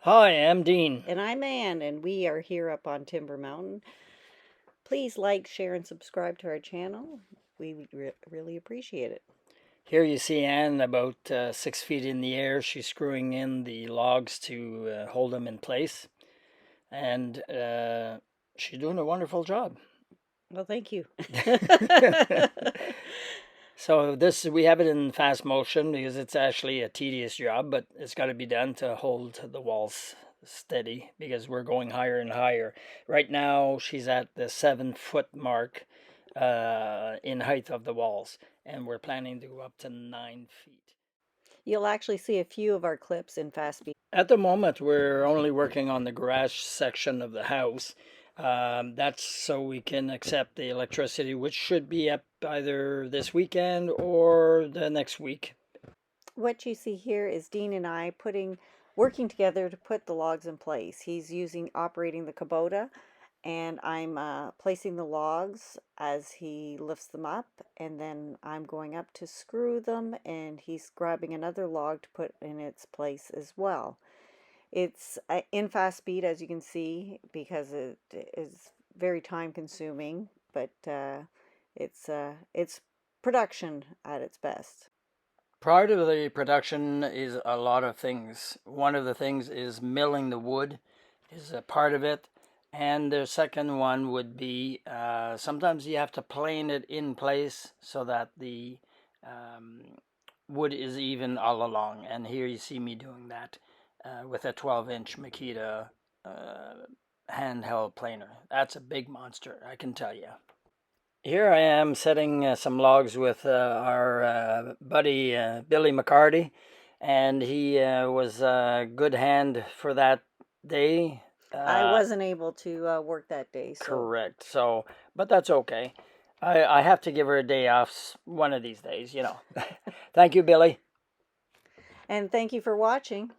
Hi, I'm Dean. And I'm Ann, and we are here up on Timber Mountain. Please like, share, and subscribe to our channel. We would really appreciate it. Here you see Anne about 6 feet in the air. She's screwing in the logs to hold them in place, and she's doing a wonderful job. Well, thank you. So this we have it in fast motion because it's actually a tedious job, but it's got to be done to hold the walls steady because we're going higher and higher. Right now she's at the 7 foot mark in height of the walls, and we're planning to go up to 9 feet. You'll actually see a few of our clips in fast speed. At the moment, we're only working on the garage section of the house. That's so we can accept the electricity, which should be up either this weekend or the next week. What you see here is Dean and I working together to put the logs in place. He's operating the Kubota, and I'm placing the logs as he lifts them up, and then I'm going up to screw them, and he's grabbing another log to put in its place as well. It's in fast speed, as you can see, because it is very time consuming, but it's production at its best. Part of the production is a lot of things. One of the things is milling the wood, is a part of it. And the second one would be sometimes you have to plane it in place so that the um, wood is even all along. And here you see me doing that with a 12-inch Makita uh, handheld planer. That's a big monster, I can tell you. Here I am setting some logs with our buddy Billy McCarty, and he was a good hand for that day. I Uh, wasn't able to work that day, so. correct. So, but that's okay. I have to give her a day off one of these days. Thank you, Billy. And thank you for watching.